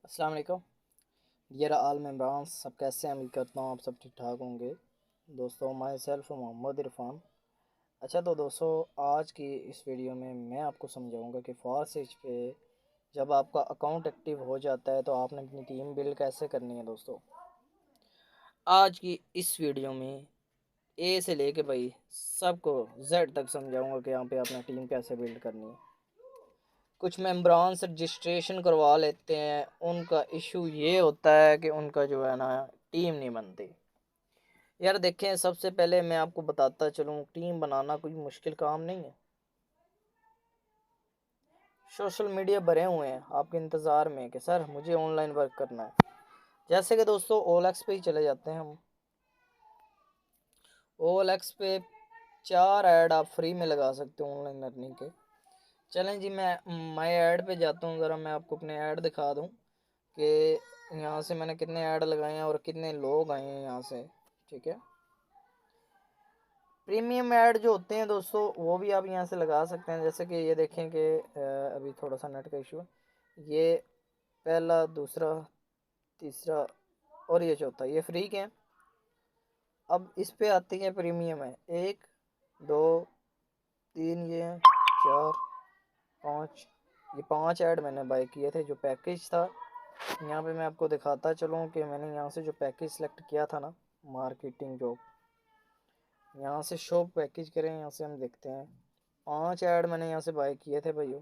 अस्सलाम वालेकुम डियर आल मेम्बरान, सब कैसे हैं? उम्मीद करता हूँ आप सब ठीक ठाक होंगे। दोस्तों, माई सेल्फ मोहम्मद इरफान। अच्छा, तो दोस्तों, आज की इस वीडियो में मैं आपको समझाऊंगा कि फॉरस्विच पे जब आपका अकाउंट एक्टिव हो जाता है तो आपने अपनी टीम बिल्ड कैसे करनी है। दोस्तों, आज की इस वीडियो में ए से लेके भाई सबको जेड तक समझाऊंगा कि यहाँ पे अपना टीम कैसे बिल्ड करनी है। कुछ मेम्बरान से रजिस्ट्रेशन करवा लेते हैं, उनका इशू ये होता है कि उनका जो है ना टीम नहीं बनती। यार देखें, सबसे पहले मैं आपको बताता चलूँ, टीम बनाना कोई मुश्किल काम नहीं है। सोशल मीडिया भरे हुए हैं आपके इंतज़ार में कि सर मुझे ऑनलाइन वर्क करना है। जैसे कि दोस्तों OLX पे ही चले जाते हैं हम। OLX पे 4 ऐड आप फ्री में लगा सकते हो ऑनलाइन अर्निंग के। चलें जी, मैं माई ऐड पे जाता हूँ, ज़रा मैं आपको अपने ऐड दिखा दूँ कि यहाँ से मैंने कितने ऐड लगाए हैं और कितने लोग आए हैं यहाँ से। ठीक है, प्रीमियम ऐड जो होते हैं दोस्तों वो भी आप यहाँ से लगा सकते हैं। जैसे कि ये देखें कि अभी थोड़ा सा नेट का इशू है। ये पहला, दूसरा, तीसरा और ये चौथा, ये फ्री के हैं। अब इस पे आती है प्रीमियम है, 1 2 3, ये हैं 4 5। ये 5 ऐड मैंने बाय किए थे जो पैकेज था। यहाँ पे मैं आपको दिखाता चलूँ कि मैंने यहाँ से जो पैकेज सेलेक्ट किया था ना, मार्केटिंग जॉब, यहाँ से शॉप पैकेज करें, यहाँ से हम देखते हैं 5 ऐड मैंने यहाँ से बाय किए थे भाइयों।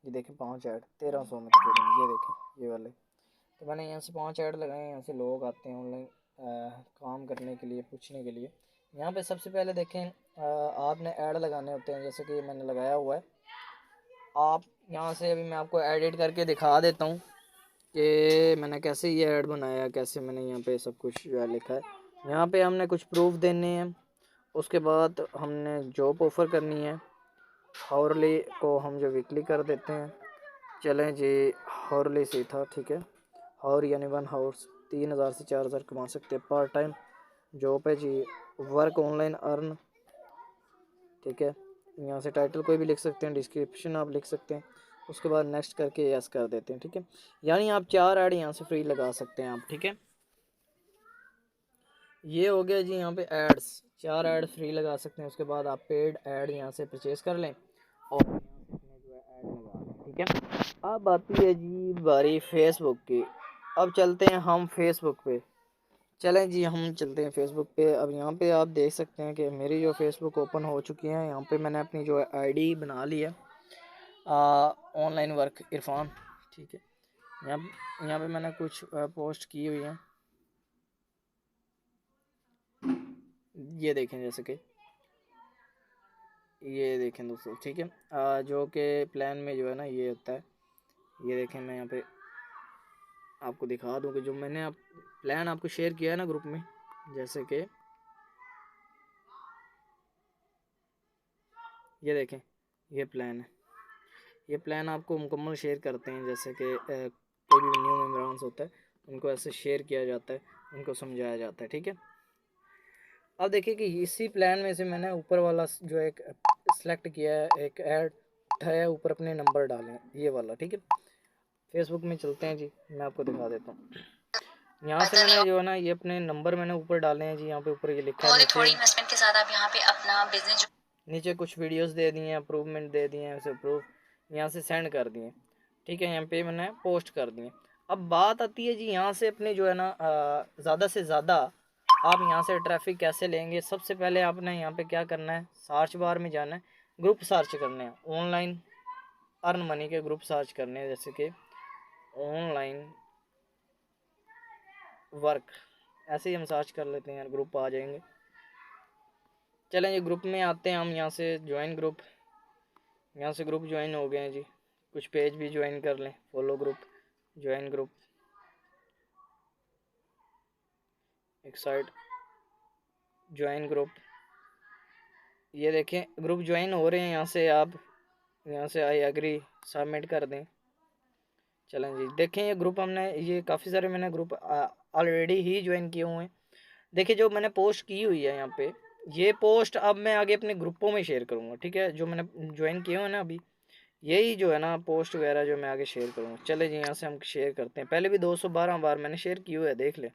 ये देखें 5 ऐड 1300 में तकरीबन, ये देखें ये वाले। तो मैंने यहाँ से 5 ऐड लगाए। यहाँ से लोग आते हैं ऑनलाइन काम करने के लिए, पूछने के लिए। यहाँ पे सबसे पहले देखें, आपने ऐड लगाने होते हैं, जैसे कि मैंने लगाया हुआ है। आप यहाँ से अभी मैं आपको एडिट करके दिखा देता हूँ कि मैंने कैसे ये ऐड बनाया, कैसे मैंने यहाँ पे सब कुछ जो है लिखा है। यहाँ पे हमने कुछ प्रूफ देने हैं, उसके बाद हमने जॉब ऑफ़र करनी है। हॉर्ली को हम जो वीकली कर देते हैं। चलें जी, हॉर्ली से था, ठीक है। हॉर यानी 1 हावर्स 3000 से 4000 कमा सकते हैं। पार्ट टाइम जॉब है जी, वर्क ऑनलाइन अर्न, ठीक है। यहाँ से टाइटल कोई भी लिख सकते हैं, डिस्क्रिप्शन आप लिख सकते हैं, उसके बाद नेक्स्ट करके यस कर देते हैं, ठीक है। यानी आप 4 ऐड यहाँ से फ्री लगा सकते हैं आप, ठीक है। ये हो गया जी, यहाँ पे एड्स 4 ऐड फ्री लगा सकते हैं। उसके बाद आप पेड ऐड यहाँ से परचेज कर लें और यहाँ से अपने जो है ऐड लगा लें, ठीक है। अब आती है जी बारी फेसबुक की। अब चलते हैं हम फेसबुक पे। चलें जी, हम चलते हैं फेसबुक पे। अब यहाँ पे आप देख सकते हैं कि मेरी जो फेसबुक ओपन हो चुकी है। यहाँ पे मैंने अपनी जो है आईडी बना ली है, ऑनलाइन वर्क इरफान, ठीक है। यहाँ पे मैंने कुछ पोस्ट की हुई है, ये देखें, जैसे कि ये देखें दोस्तों, ठीक है। जो कि प्लान में जो है ना ये होता है। ये देखें, मैं यहाँ पे आपको दिखा दूँ कि जो मैंने प्लान आपको शेयर किया है ना ग्रुप में, जैसे कि ये देखें, ये प्लान है। ये प्लान आपको मुकम्मल शेयर करते हैं, जैसे कि कोई भी न्यू मेम्बरान्स होता है उनको ऐसे शेयर किया जाता है, उनको समझाया जाता है, ठीक है। अब देखिए कि इसी प्लान में से मैंने ऊपर वाला जो एक सेलेक्ट किया है, एक ऐड उठाया, ऊपर अपने नंबर डालें, ये वाला, ठीक है। फेसबुक में चलते हैं जी, मैं आपको दिखा देता हूँ। यहाँ से मैंने जो है ना ये अपने नंबर मैंने ऊपर डाले हैं जी। यहाँ पे ऊपर ये लिखा है, थोड़ी इन्वेस्टमेंट के साथ आप यहाँ पे अपना बिजनेस, नीचे कुछ वीडियोस दे दिए हैं, अप्रूवमेंट दे दिए हैं, उसे अप्रूव यहाँ से सेंड कर दिए, ठीक है। यहाँ पे मैंने पोस्ट कर दिए। अब बात आती है जी यहाँ से अपने जो है ना ज़्यादा से ज़्यादा आप यहाँ से ट्रैफिक कैसे लेंगे। सबसे पहले आपने यहाँ पे क्या करना है, सर्च बार में जाना है, ग्रुप सर्च करने हैं, ऑनलाइन अर्न मनी के ग्रुप सर्च करने हैं, जैसे कि ऑनलाइन वर्क, ऐसे ही हम सर्च कर लेते हैं यार, ग्रुप आ जाएंगे। चलें जी, ग्रुप में आते हैं हम। यहाँ से ज्वाइन ग्रुप, यहाँ से ग्रुप ज्वाइन हो गए हैं जी। कुछ पेज भी ज्वाइन कर लें, फॉलो ग्रुप, ज्वाइन ग्रुप, एक साइड ज्वाइन ग्रुप, ये देखें ग्रुप ज्वाइन हो रहे हैं। यहाँ से आप यहाँ से आई एग्री सबमिट कर दें। चलें जी, देखें ये ग्रुप हमने, ये काफ़ी सारे मैंने ग्रुप ऑलरेडी ही ज्वाइन किए हुए हैं। देखिए जो मैंने पोस्ट की हुई है यहाँ पे, ये पोस्ट अब मैं आगे अपने ग्रुपों में शेयर करूँगा, ठीक है। जो मैंने ज्वाइन किए हुए हैं ना अभी, यही जो है ना पोस्ट वगैरह जो मैं आगे शेयर करूँगा। चले जी यहाँ से हम शेयर करते हैं। पहले भी 212 बार मैंने शेयर की हुई है, देख ले।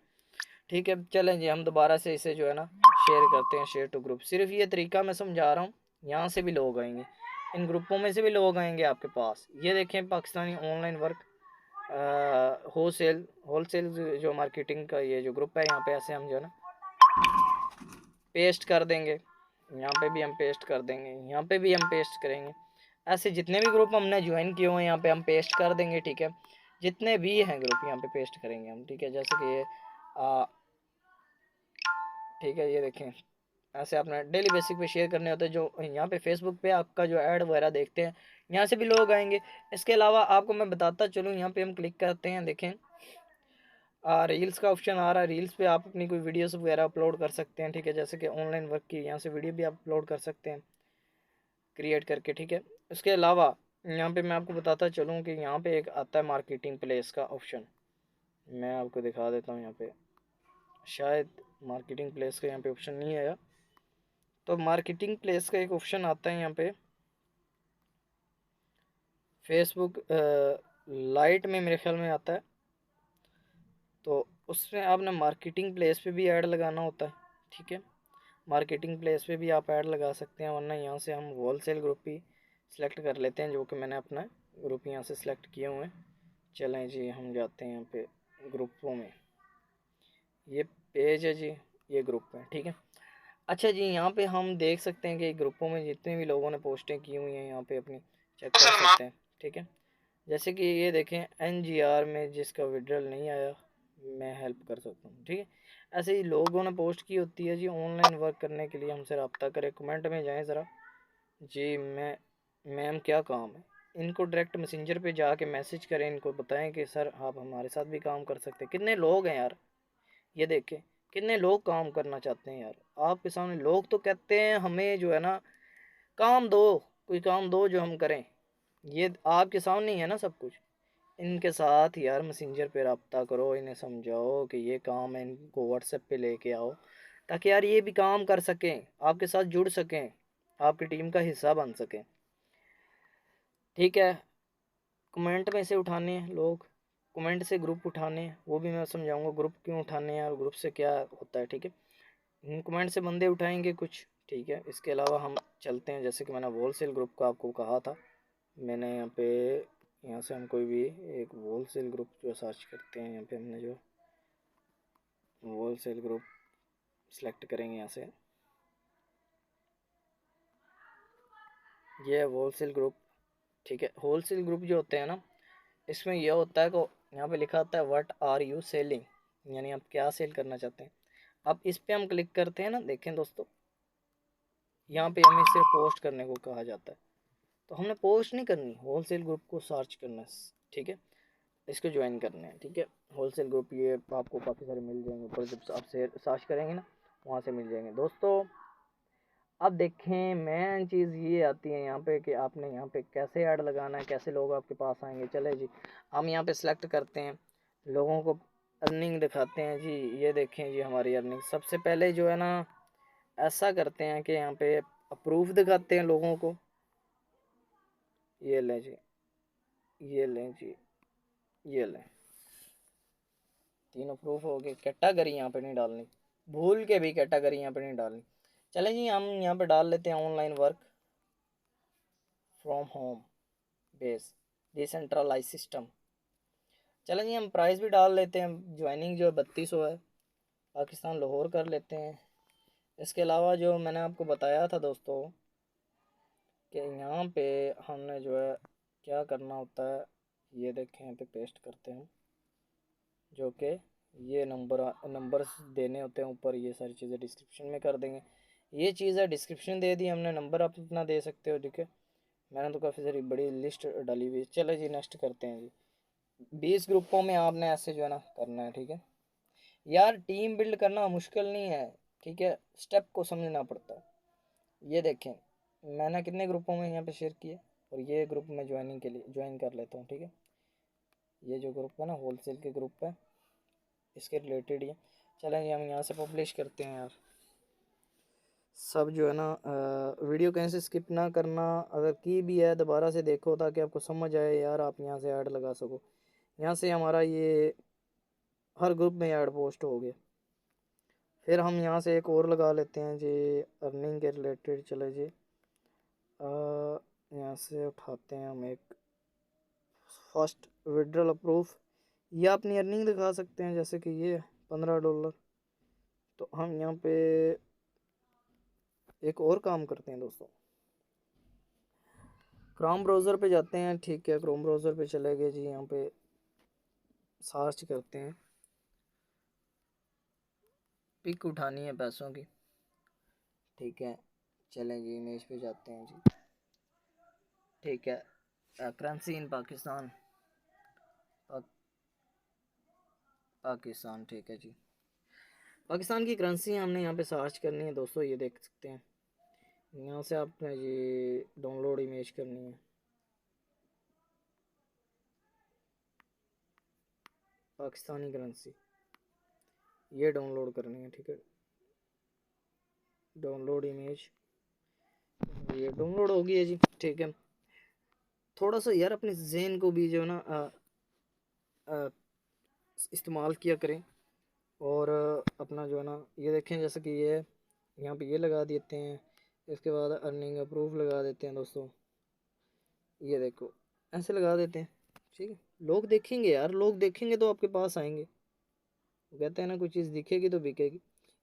ठीक है, चलें जी हम दोबारा से इसे जो है ना शेयर करते हैं, शेयर टू ग्रुप। सिर्फ ये तरीका मैं समझा रहा हूँ, यहाँ से भी लोग आएंगे, इन ग्रुपों में से भी लोग आएंगे आपके पास। ये देखें पाकिस्तानी ऑनलाइन वर्क होलसेल जो मार्केटिंग का ये जो ग्रुप है, यहाँ पे ऐसे हम जो है ना पेस्ट कर देंगे। यहाँ पे भी हम पेस्ट कर देंगे, यहाँ पे भी हम पेस्ट करेंगे। ऐसे जितने भी ग्रुप हमने ज्वाइन किए हुए हैं यहाँ पे हम पेस्ट कर देंगे। ठीक है, जितने भी हैं ग्रुप यहाँ पे पेस्ट करेंगे हम। ठीक है, जैसे कि ये ठीक है, ये देखें ऐसे आपने डेली बेसिक पे शेयर करने होते हैं। जो यहाँ पे फेसबुक पे आपका जो ऐड वगैरह देखते हैं, यहाँ से भी लोग आएंगे। इसके अलावा आपको मैं बताता चलूँ, यहाँ पे हम क्लिक करते हैं, देखें रील्स का ऑप्शन आ रहा है। रील्स पे आप अपनी कोई वीडियोस वगैरह अपलोड कर सकते हैं। ठीक है, जैसे कि ऑनलाइन वर्क की यहाँ से वीडियो भी आप अपलोड कर सकते हैं क्रिएट करके। ठीक है, इसके अलावा यहाँ पे मैं आपको बताता चलूँ कि यहाँ पे एक आता है मार्केटिंग प्लेस का ऑप्शन। मैं आपको दिखा देता हूँ, यहाँ पे शायद मार्केटिंग प्लेस का यहाँ पे ऑप्शन नहीं आया। तो मार्केटिंग प्लेस का एक ऑप्शन आता है यहाँ पे फेसबुक लाइट में, मेरे ख्याल में आता है। तो उसमें आपने मार्केटिंग प्लेस पे भी ऐड लगाना होता है। ठीक है, मार्केटिंग प्लेस पे भी आप ऐड लगा सकते हैं, वरना यहाँ से हम होलसेल ग्रुप ही सिलेक्ट कर लेते हैं, जो कि मैंने अपना ग्रुप यहाँ से सिलेक्ट किए हुए हैं। चलें जी हम जाते हैं यहाँ पे ग्रुपों में। ये पेज है जी, ये ग्रुप है। ठीक है, अच्छा जी यहाँ पे हम देख सकते हैं कि ग्रुपों में जितने भी लोगों ने पोस्टें की हुई हैं यहाँ पे अपनी चेक कर सकते हैं। ठीक है, जैसे कि ये देखें NGR में जिसका विड्रॉल नहीं आया, मैं हेल्प कर सकता हूँ। ठीक है, ऐसे ही लोगों ने पोस्ट की होती है जी। ऑनलाइन वर्क करने के लिए हमसे रब्ता करें, कमेंट में जाएं ज़रा जी। मैम क्या काम है, इनको डायरेक्ट मैसेंजर पे जाके मैसेज करें, इनको बताएं कि सर आप हमारे साथ भी काम कर सकते हैं। कितने लोग हैं यार, ये देखें कितने लोग काम करना चाहते हैं यार। आपके सामने लोग तो कहते हैं हमें जो है ना काम दो, कोई काम दो जो हम करें। ये आपके सामने ही है ना सब कुछ। इनके साथ यार मैसेंजर पे रब्ता करो, इन्हें समझाओ कि ये काम है, इनको व्हाट्सएप पे लेके आओ, ताकि यार ये भी काम कर सकें, आपके साथ जुड़ सकें, आपकी टीम का हिस्सा बन सकें। ठीक है, कमेंट में से उठाने हैं लोग, कमेंट से ग्रुप उठाने हैं, वो भी मैं समझाऊंगा ग्रुप क्यों उठाने हैं और ग्रुप से क्या होता है। ठीक है, कमेंट से बंदे उठाएंगे कुछ। ठीक है, इसके अलावा हम चलते हैं, जैसे कि मैंने होलसेल ग्रुप का आपको कहा था। मैंने यहाँ पे, यहाँ से हम कोई भी एक होलसेल ग्रुप जो सर्च करते हैं, यहाँ पे हमने जो होलसेल ग्रुप सेलेक्ट करेंगे यहाँ से, ये है होलसेल ग्रुप। ठीक है, होलसेल ग्रुप जो होते हैं ना, इसमें यह होता है कि यहाँ पे लिखा होता है व्हाट आर यू सेलिंग, यानी आप क्या सेल करना चाहते हैं। अब इस पे हम क्लिक करते हैं ना, देखें दोस्तों यहाँ पे हमें सिर्फ पोस्ट करने को कहा जाता है। तो हमने पोस्ट नहीं करनी, होलसेल ग्रुप को सर्च करना है। ठीक है, इसको ज्वाइन करना है। ठीक है, होलसेल ग्रुप ये आपको काफ़ी सारे मिल जाएंगे ऊपर, जब आप सर्च करेंगे ना वहाँ से मिल जाएंगे दोस्तों। अब देखें मेन चीज़ ये आती है यहाँ पे कि आपने यहाँ पे कैसे ऐड लगाना है, कैसे लोग आपके पास आएंगे। चले जी हम यहाँ पे सिलेक्ट करते हैं, लोगों को अर्निंग दिखाते हैं जी। ये देखें जी हमारी अर्निंग सबसे पहले जो है ना, ऐसा करते हैं कि यहाँ पे अप्रूव दिखाते हैं लोगों को। ये लें जी, ये लें जी, ये लें, तीनों प्रूफ हो गए। कैटेगरी यहाँ पे नहीं डालनी, भूल के भी कैटेगरी यहाँ पे नहीं डालनी। चलें जी हम यहाँ पे डाल लेते हैं online work from home base decentralize system. चलें जी हम प्राइस भी डाल लेते हैं, ज्वाइनिंग जो है 3200 है, पाकिस्तान लाहौर कर लेते हैं। इसके अलावा जो मैंने आपको बताया था दोस्तों कि यहाँ पे हमने जो है क्या करना होता है, ये देखें यहाँ पे पेस्ट करते हैं, जो कि ये नंबर्स देने होते हैं ऊपर। ये सारी चीज़ें डिस्क्रिप्शन में कर देंगे। ये चीज़ है, डिस्क्रिप्शन दे दी हमने, नंबर आप अपना दे सकते हो। ठीक है, मैंने तो काफ़ी सारी बड़ी लिस्ट डाली हुई। चलो जी नेक्स्ट करते हैं जी। 20 ग्रुपों में आपने ऐसे जो है ना करना है। ठीक है यार, टीम बिल्ड करना मुश्किल नहीं है। ठीक है, स्टेप को समझना पड़ता है। ये देखें मैंने कितने ग्रुपों में यहाँ पे शेयर किए, और ये ग्रुप में ज्वाइनिंग के लिए ज्वाइन कर लेता हूँ। ठीक है, ये जो ग्रुप है ना होलसेल के ग्रुप है, इसके रिलेटेड ही। चलें हम यहाँ से पब्लिश करते हैं यार, सब जो है ना वीडियो कहीं से स्किप ना करना, अगर की भी है दोबारा से देखो ताकि आपको समझ आए यार, आप यहाँ से ऐड लगा सको। यहाँ से हमारा ये हर ग्रुप में ऐड पोस्ट हो गया। फिर हम यहाँ से एक और लगा लेते हैं जी, अर्निंग के रिलेटेड। चले जी यहाँ से उठाते हैं हम एक फर्स्ट विड्रॉल अप्रूव। ये अपनी अर्निंग दिखा सकते हैं, जैसे कि ये $15। तो हम यहाँ पे एक और काम करते हैं दोस्तों, क्रोम ब्राउज़र पे जाते हैं। ठीक है, क्रोम ब्राउज़र पे चले गए जी। यहाँ पे सर्च करते हैं, पिक उठानी है पैसों की। ठीक है, चलें जी, इमेज पे जाते हैं जी। ठीक है, करेंसी इन पाकिस्तान, पाकिस्तान। ठीक है जी, पाकिस्तान की करेंसी हमने यहाँ पे सर्च करनी है दोस्तों। ये देख सकते हैं, यहाँ से आपने जी डाउनलोड इमेज करनी है, पाकिस्तानी करेंसी ये डाउनलोड करनी है। ठीक है, डाउनलोड इमेज, ये डाउनलोड हो गई है जी। ठीक है, थोड़ा सा यार अपने जहन को भी जो है ना इस्तेमाल किया करें। और अपना जो है ना ये देखें, जैसे कि ये यहाँ पे ये लगा देते हैं। इसके बाद अर्निंग अप्रूव लगा देते हैं दोस्तों। ये देखो ऐसे लगा देते हैं। ठीक है, लोग देखेंगे यार, लोग देखेंगे तो आपके पास आएंगे। वो कहते हैं ना, कोई चीज़ दिखेगी तो बिकेगी।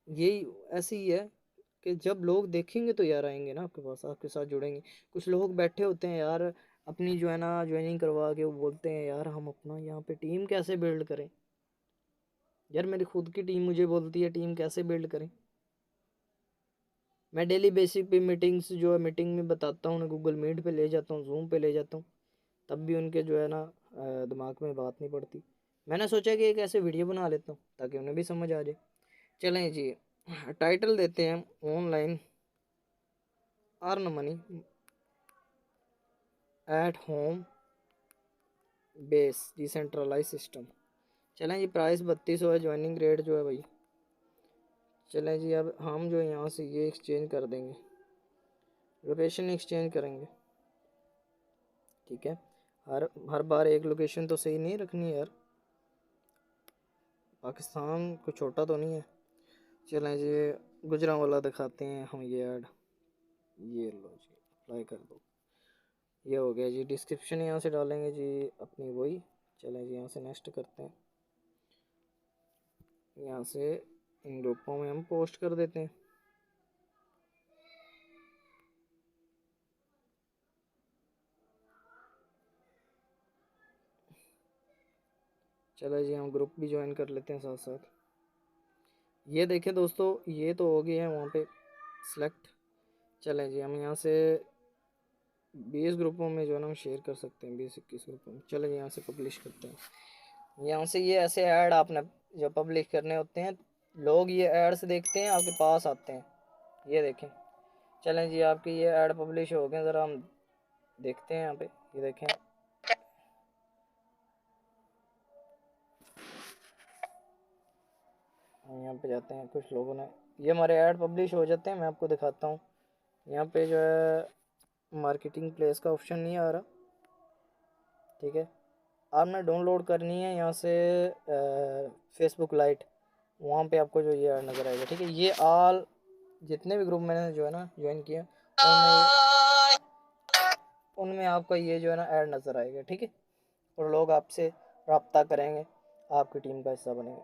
यही ऐसे ही है कि जब लोग देखेंगे तो यार आएंगे ना आपके पास, आपके साथ जुड़ेंगे। कुछ लोग बैठे होते हैं यार, अपनी जो है ना ज्वाइनिंग करवा के वो बोलते हैं यार हम अपना यहाँ पे टीम कैसे बिल्ड करें। यार मेरी खुद की टीम मुझे बोलती है टीम कैसे बिल्ड करें। मैं डेली बेसिक पे मीटिंग्स जो है मीटिंग में बताता हूँ, उन्हें गूगल मीट पे ले जाता हूँ, जूम पे ले जाता हूँ, तब भी उनके जो है ना दिमाग में बात नहीं पड़ती। मैंने सोचा कि एक ऐसे वीडियो बना लेता हूँ ताकि उन्हें भी समझ आ जाए। चलें जी, टाइटल देते हैं online earn money at home base decentralize system. चलें जी, प्राइस 3200 है, ज्वाइनिंग रेट जो है भाई। चलें जी, अब हम जो यहाँ से ये एक्सचेंज कर देंगे, लोकेशन एक्सचेंज करेंगे। ठीक है, हर हर बार एक लोकेशन तो सही नहीं रखनी यार, पाकिस्तान को छोटा तो नहीं है। चलें जी, गुजरांवाला दिखाते हैं हम ये ऐड। ये लो जी, अप्लाई कर दो। ये हो गया जी, डिस्क्रिप्शन यहाँ से डालेंगे जी अपनी वही। चलें जी, यहाँ से नेक्स्ट करते हैं। यहाँ से इन ग्रुपों में हम पोस्ट कर देते हैं। चलो जी, हम ग्रुप भी ज्वाइन कर लेते हैं साथ साथ। ये देखें दोस्तों, ये तो हो गया है वहाँ पे सिलेक्ट। चलें जी, हम यहाँ से 20 ग्रुपों में जो है ना हम शेयर कर सकते हैं, 20-21 ग्रुपों में। चलें यहाँ से पब्लिश करते हैं। यहाँ से ये ऐसे ऐड आपने जो पब्लिश करने होते हैं, लोग ये एड्स देखते हैं आपके पास आते हैं। ये देखें, चलें जी, आपके ये ऐड पब्लिश हो गए, ज़रा हम देखते हैं यहाँ पे। ये देखें, हम यहाँ पे जाते हैं, कुछ लोगों ने ये हमारे ऐड पब्लिश हो जाते हैं। मैं आपको दिखाता हूँ, यहाँ पे जो है मार्केटिंग प्लेस का ऑप्शन नहीं आ रहा। ठीक है, आपने डाउनलोड करनी है यहाँ से फेसबुक लाइट, वहाँ पे आपको जो ये ऐड नज़र आएगा। ठीक है, ये ऑल जितने भी ग्रुप मैंने जो है ना ज्वाइन किया उनमें आपका ये जो है ना ऐड नज़र आएगा। ठीक है, और लोग आपसे रब्ता करेंगे, आपकी टीम का हिस्सा बनेंगे।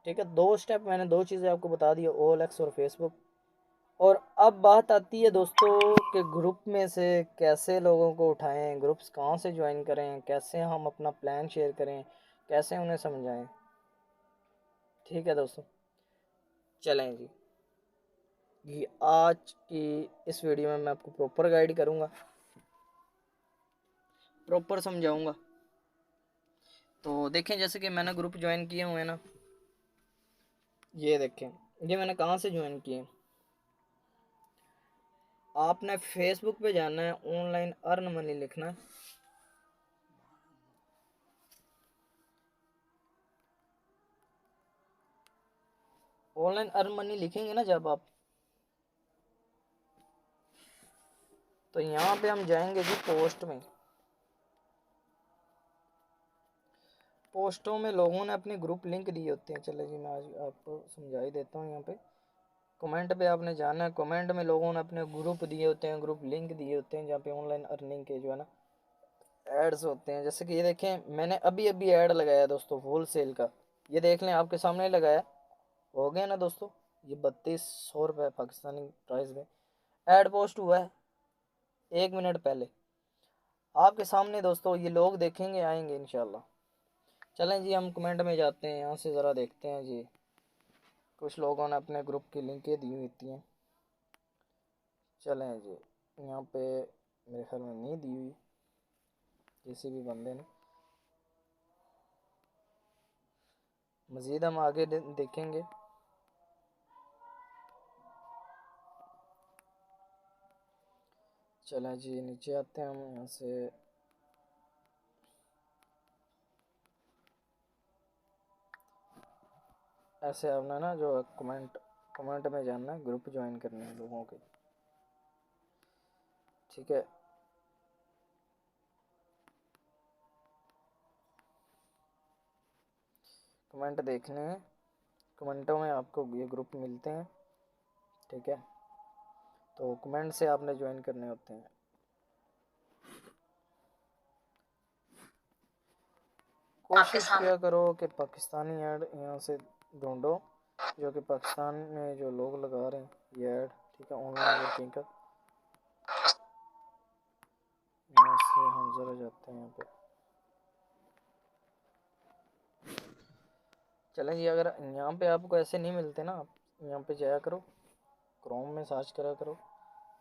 ठीक है, 2 स्टेप मैंने 2 चीज़ें आपको बता दी, OLX और फेसबुक। और अब बात आती है दोस्तों कि ग्रुप में से कैसे लोगों को उठाएं, ग्रुप्स कहाँ से ज्वाइन करें, कैसे हम अपना प्लान शेयर करें, कैसे उन्हें समझाएं। ठीक है दोस्तों, चलें जी, ये आज की इस वीडियो में मैं आपको प्रॉपर गाइड करूँगा, प्रॉपर समझाऊँगा। तो देखें, जैसे कि मैंने ग्रुप ज्वाइन किए हुए हैं ना, ये देखें, ये मैंने कहाँ से ज्वाइन किए। आपने फेसबुक पे जाना है, ऑनलाइन अर्न मनी लिखना है। ऑनलाइन अर्न मनी लिखेंगे ना जब आप, तो यहाँ पे हम जाएंगे जी पोस्ट में। पोस्टों में लोगों ने अपने ग्रुप लिंक दिए होते हैं। चले जी मैं आज आपको समझा ही देता हूँ। यहाँ पे कमेंट पे आपने जाना है, कमेंट में लोगों ने अपने ग्रुप दिए होते हैं, ग्रुप लिंक दिए होते हैं, जहाँ पे ऑनलाइन अर्निंग के जो है ना एड्स होते हैं। जैसे कि ये देखें, मैंने अभी अभी ऐड लगाया दोस्तों होल सेल का, ये देख लें आपके सामने ही लगाया, हो गया ना दोस्तों। ये 3200 रुपये पाकिस्तानी प्राइस में ऐड पोस्ट हुआ है 1 मिनट पहले आपके सामने दोस्तों। ये लोग देखेंगे, आएंगे इंशाल्लाह। चलें जी हम कमेंट में जाते हैं, यहाँ से ज़रा देखते हैं जी। कुछ लोगों ने अपने ग्रुप की लिंकें दी होती हैं। चलें जी, यहाँ पे मेरे ख्याल में नहीं दी हुई किसी भी बंदे ने। मज़ीद हम आगे देखेंगे। चलें जी नीचे आते हैं हम यहाँ से। ऐसे आपने ना जो कमेंट कमेंट में जाना है, ग्रुप ज्वाइन करने हैं लोगों के, ठीक है। कमेंट देखने हैं, कमेंटों में आपको ये ग्रुप मिलते हैं, ठीक है। तो कमेंट से आपने ज्वाइन करने होते हैं। आपके कोशिश सामने किया करो कि पाकिस्तानी ऐड यहाँ से ढूंढो, जो कि पाकिस्तान में जो लोग लगा रहे हैं ये ऐड, ठीक है, ऑनलाइन वर्किंग का। यहाँ से हम ज़रा जाते हैं यहाँ पे। चलें जी, अगर यहाँ पे आपको ऐसे नहीं मिलते ना, आप यहाँ पे जाया करो, क्रोम में सर्च करा करो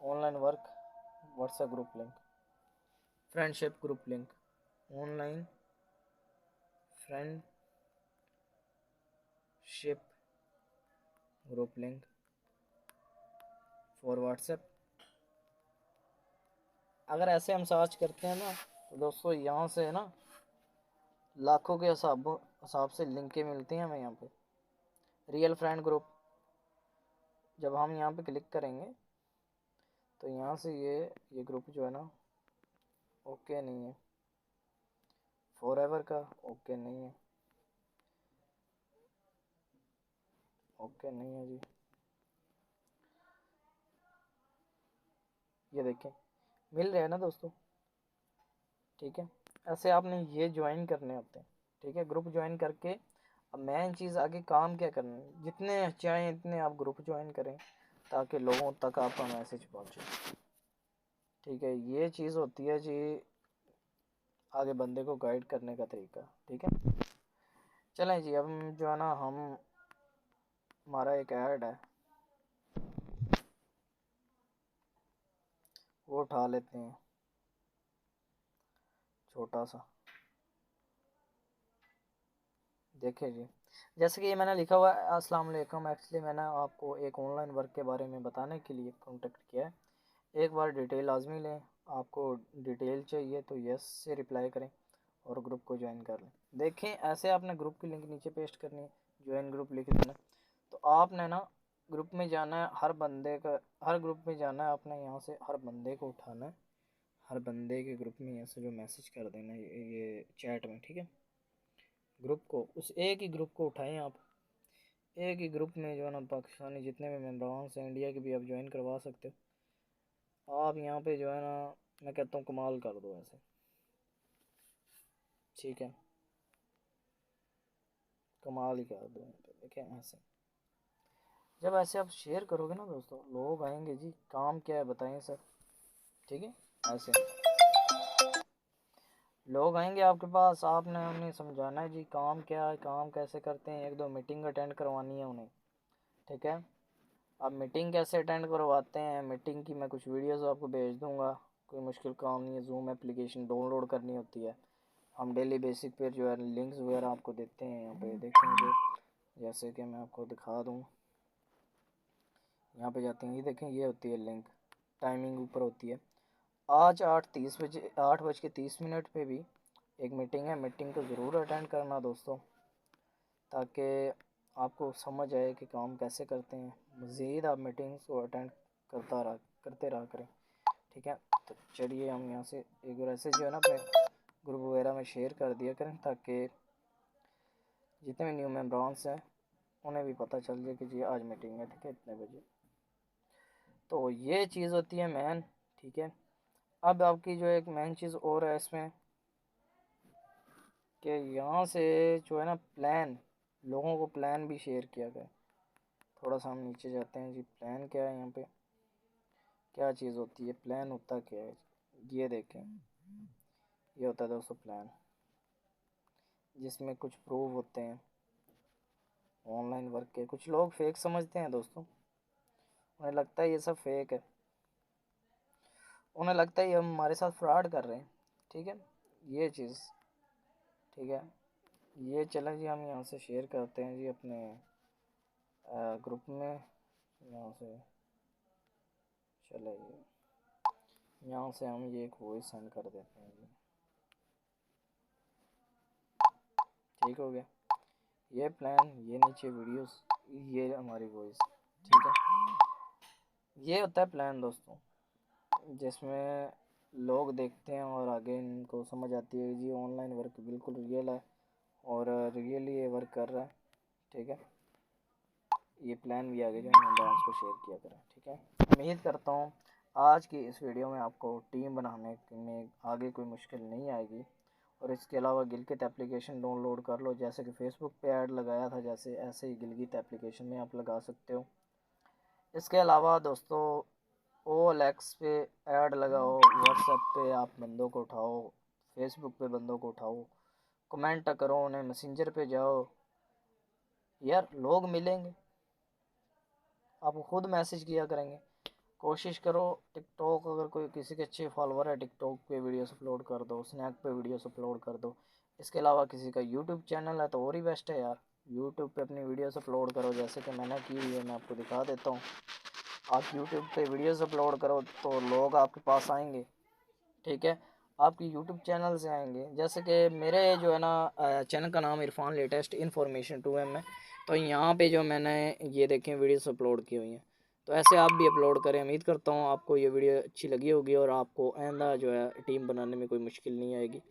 online work WhatsApp group link, friendship group link, online friendship group link for WhatsApp. अगर ऐसे हम सर्च करते हैं ना तो दोस्तों यहाँ से ना लाखों के हिसाब से लिंकें मिलती हैं हमें यहाँ पे। रियल फ्रेंड ग्रुप, जब हम यहाँ पे क्लिक करेंगे तो यहाँ से ये ग्रुप जो है ना ओके नहीं है, फॉरएवर का ओके नहीं है, ओके नहीं है जी। ये देखें मिल रहे हैं ना दोस्तों, ठीक है। ऐसे आपने ये ज्वाइन करने होते हैं, ठीक है, ग्रुप ज्वाइन करके। अब मेन चीज़ आगे काम क्या करना है, जितने चाहें इतने आप ग्रुप ज्वाइन करें ताकि लोगों तक आपका मैसेज पहुंचे, ठीक है। ये चीज़ होती है जी आगे बंदे को गाइड करने का तरीका, ठीक है। चलें जी अब जो है ना हम हमारा एक ऐड है वो उठा लेते हैं, छोटा सा। देखिए जी, जैसे कि ये मैंने लिखा हुआ है अस्सलाम वालेकुम, एक्चुअली मैंने आपको एक ऑनलाइन वर्क के बारे में बताने के लिए कांटेक्ट किया है। एक बार डिटेल लाजमी लें, आपको डिटेल चाहिए तो यस से रिप्लाई करें और ग्रुप को ज्वाइन कर लें। देखें ऐसे आपने ग्रुप की लिंक नीचे पेस्ट करनी है, ज्वाइन ग्रुप लिख देना। तो आपने ना ग्रुप में जाना है, हर बंदे का हर ग्रुप में जाना है, आपने यहाँ से हर बंदे को उठाना है, हर बंदे के ग्रुप में यहाँ से जो मैसेज कर देना है ये चैट में, ठीक है। ग्रुप को उस एक ही ग्रुप को उठाएं आप, एक ही ग्रुप में जो है ना पाकिस्तानी जितने भी मेम्बर्स हैं, इंडिया के भी आप ज्वाइन करवा सकते हो। आप यहाँ पे जो है ना मैं कहता हूँ कमाल कर दो ऐसे, ठीक है, कमाल ही कर दो यहाँ पे। देखें ऐसे जब ऐसे आप शेयर करोगे ना दोस्तों, लोग आएंगे जी। काम क्या है बताएं सर, ठीक है। ऐसे लोग आएंगे आपके पास, आपने उन्हें समझाना है जी काम क्या है, काम कैसे करते हैं, एक दो मीटिंग अटेंड करवानी है उन्हें, ठीक है। आप मीटिंग कैसे अटेंड करवाते हैं, मीटिंग की मैं कुछ वीडियोस आपको भेज दूंगा, कोई मुश्किल काम नहीं है। जूम एप्लीकेशन डाउनलोड करनी होती है, हम डेली बेसिक पे जो है लिंक्स वगैरह आपको देते हैं। यहाँ पे देखेंगे, जैसे कि मैं आपको दिखा दूँ, यहाँ पे जाते हैं, ये देखें ये होती है लिंक, टाइमिंग ऊपर होती है। आज 8:30 पे भी एक मीटिंग है, मीटिंग को ज़रूर अटेंड करना दोस्तों, ताकि आपको समझ आए कि काम कैसे करते हैं। मज़ीद आप मीटिंग्स को अटेंड करते रहा करें, ठीक है। तो चलिए हम यहाँ से एक बार ऐसे जो है ना अपने ग्रुप वगैरह में शेयर कर दिया करें, ताकि जितने भी न्यू मेम्बर्स हैं उन्हें भी पता चल जाए कि जी आज मीटिंग है, ठीक है, इतने बजे। तो ये चीज़ होती है मेन, ठीक है। अब आपकी जो एक मेन चीज़ और है इसमें कि यहाँ से जो है ना प्लान, लोगों को प्लान भी शेयर किया गया। थोड़ा सा हम नीचे जाते हैं जी, प्लान क्या है यहाँ पे, क्या चीज़ होती है प्लान, होता क्या है। ये देखें, ये होता है दोस्तों प्लान, जिसमें कुछ प्रूफ होते हैं ऑनलाइन वर्क के। कुछ लोग फेक समझते हैं दोस्तों, उन्हें लगता है ये सब फेक है, उन्हें लगता है ये हम हमारे साथ फ्रॉड कर रहे हैं, ठीक है, ये चीज़, ठीक है। ये चलें जी, हम यहाँ से शेयर करते हैं जी अपने ग्रुप में। यहाँ से चले जी, यहाँ से हम ये एक वॉइस सेंड कर देते हैं जी, ठीक हो गया। ये प्लान, ये नीचे वीडियोस, ये हमारी वॉइस, ठीक है। ये होता है प्लान दोस्तों, जिसमें लोग देखते हैं और आगे इनको समझ आती है जी ऑनलाइन वर्क बिल्कुल रियल है और रियली ये वर्क कर रहा है, ठीक है। ये प्लान भी आगे जो है मेम्बर्स को शेयर किया करें, ठीक है। उम्मीद करता हूँ आज की इस वीडियो में आपको टीम बनाने में आगे कोई मुश्किल नहीं आएगी। और इसके अलावा गिलगित एप्लीकेशन डाउनलोड कर लो, जैसे कि फेसबुक पे ऐड लगाया था जैसे, ऐसे ही गिलगित एप्लीकेशन में आप लगा सकते हो। इसके अलावा दोस्तों OLX पे ऐड लगाओ, व्हाट्सएप पे आप बंदों को उठाओ, फेसबुक पे बंदों को उठाओ, कमेंट करो उन्हें, मैसेंजर पे जाओ, यार लोग मिलेंगे, आप खुद मैसेज किया करेंगे। कोशिश करो टिकटॉक, अगर कोई किसी के अच्छे फॉलोअर है टिकटॉक पे वीडियोस अपलोड कर दो, स्नैप पे वीडियोस अपलोड कर दो। इसके अलावा किसी का यूट्यूब चैनल है तो और ही बेस्ट है यार, यूट्यूब पे अपनी वीडियोस अपलोड करो, जैसे कि मैंने की हुई है, मैं आपको दिखा देता हूँ। आप यूट्यूब पे वीडियोस अपलोड करो तो लोग आपके पास आएंगे, ठीक है, आपकी यूट्यूब चैनल से आएंगे। जैसे कि मेरे जो है ना चैनल का नाम इरफान लेटेस्ट इन्फॉर्मेशन 2M है, तो यहाँ पे जो मैंने ये देखें वीडियोस अपलोड की हुई हैं, तो ऐसे आप भी अपलोड करें। उम्मीद करता हूँ आपको ये वीडियो अच्छी लगी होगी और आपको आइंदा जो है टीम बनाने में कोई मुश्किल नहीं आएगी।